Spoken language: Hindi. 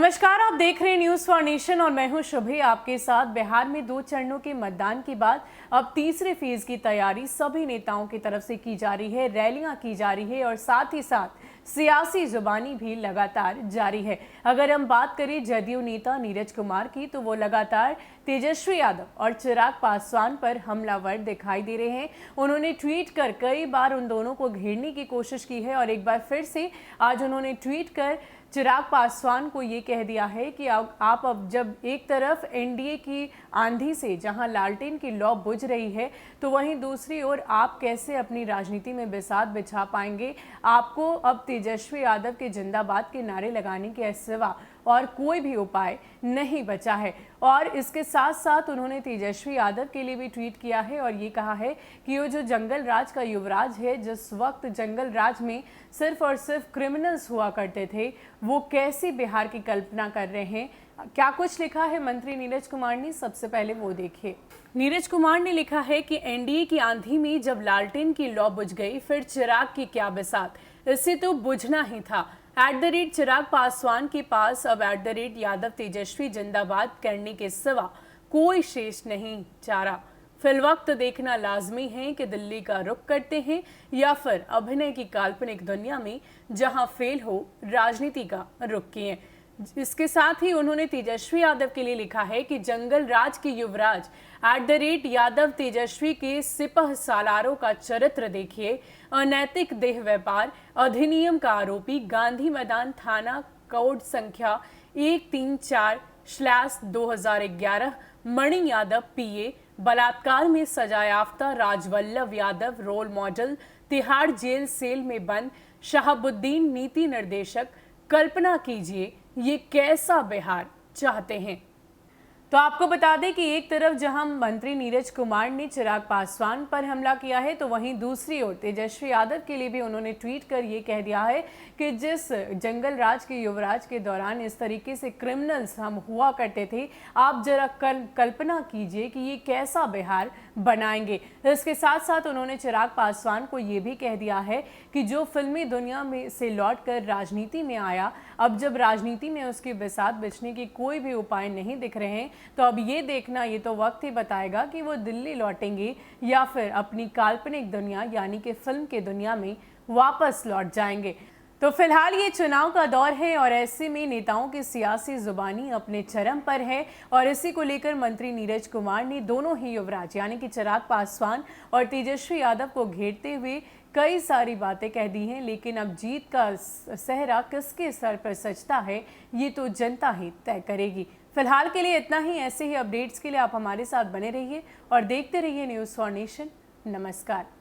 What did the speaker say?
नमस्कार, आप देख रहे हैं न्यूज फॉर नेशन और मैं हूं शुभी आपके साथ। बिहार में 2 चरणों के मतदान के बाद अब तीसरे फेज की तैयारी सभी नेताओं की तरफ से की जा रही है। रैलियां की जा रही है और साथ ही साथ सियासी जुबानी भी लगातार जारी है। अगर हम बात करें जदयू नेता नीरज कुमार की, तो वो लगातार तेजस्वी यादव और चिराग पासवान पर हमलावर दिखाई दे रहे हैं। उन्होंने ट्वीट कर कई बार उन दोनों को घेरने की कोशिश की है और एक बार फिर से आज उन्होंने ट्वीट कर चिराग पासवान को ये कह दिया है कि आप अब जब एक तरफ एनडीए की आंधी से जहां लालटेन की लौ बुझ रही है, तो वहीं दूसरी ओर आप कैसे अपनी राजनीति में बिसात बिछा पाएंगे। आपको अब तेजस्वी यादव के जिंदाबाद के नारे लगाने के सिवा और कोई भी उपाय नहीं बचा है। और इसके साथ साथ उन्होंने तेजस्वी यादव के लिए भी ट्वीट किया है और ये कहा है कि वो जो जंगल राज का युवराज है, जिस वक्त जंगल राज में सिर्फ और सिर्फ क्रिमिनल्स हुआ करते थे, वो कैसी बिहार की कल्पना कर रहे हैं। क्या कुछ लिखा है मंत्री नीरज कुमार ने, सबसे पहले वो देखिए। नीरज कुमार ने लिखा है कि एनडीए की आंधी में जब लालटेन की लौ बुझ गई, फिर चिराग की क्या बिसात, इससे तो बुझना ही था। @चिराग पासवान के पास अब @यादव तेजस्वी जिंदाबाद करने के सिवा कोई शेष नहीं चारा। फिलवक्त देखना लाजमी है कि दिल्ली का रुख करते हैं या फिर अभिनय की काल्पनिक दुनिया में जहां फेल हो राजनीति का रुख किए। इसके साथ ही उन्होंने तेजस्वी यादव के लिए लिखा है कि जंगल राज के युवराज @यादव तेजस्वी के सिपह सालारों का चरित्र देखिए। अनैतिक देह व्यापार अधिनियम का आरोपी, गांधी मैदान थाना कोड संख्या 134/2011, मणि यादव पीए, बलात्कार में सजायाफ्ता Rajvallabh Yadav role model, Tihar jail cell में बंद शहाबुद्दीन नीति निर्देशक। कल्पना कीजिए ये कैसा बिहार चाहते हैं। तो आपको बता दें कि एक तरफ जहां मंत्री नीरज कुमार ने चिराग पासवान पर हमला किया है, तो वहीं दूसरी ओर तेजस्वी यादव के लिए भी उन्होंने ट्वीट कर ये कह दिया है कि जिस जंगल राज के युवराज के दौरान इस तरीके से क्रिमिनल्स हम हुआ करते थे, आप जरा कल्पना कीजिए कि ये कैसा बिहार बनाएंगे। इसके साथ साथ उन्होंने चिराग पासवान को ये भी कह दिया है कि जो फिल्मी दुनिया में से लौट कर राजनीति में आया, अब जब राजनीति में उसकी बिसात बिछने की कोई भी उपाय नहीं दिख रहे हैं, तो अब ये देखना, ये तो वक्त ही बताएगा कि वो दिल्ली लौटेंगे या फिर अपनी काल्पनिक दुनिया यानी कि फिल्म के दुनिया में वापस लौट जाएंगे। तो फिलहाल ये चुनाव का दौर है और ऐसे में नेताओं की सियासी जुबानी अपने चरम पर है और इसी को लेकर मंत्री नीरज कुमार ने दोनों ही युवराज यानी कि चिराग पासवान और तेजस्वी यादव को घेरते हुए कई सारी बातें कह दी हैं। लेकिन अब जीत का सेहरा किसके सर पर सजता है, ये तो जनता ही तय करेगी। फिलहाल के लिए इतना ही। ऐसे ही अपडेट्स के लिए आप हमारे साथ बने रहिए और देखते रहिए न्यूज़ फॉर नेशन। नमस्कार।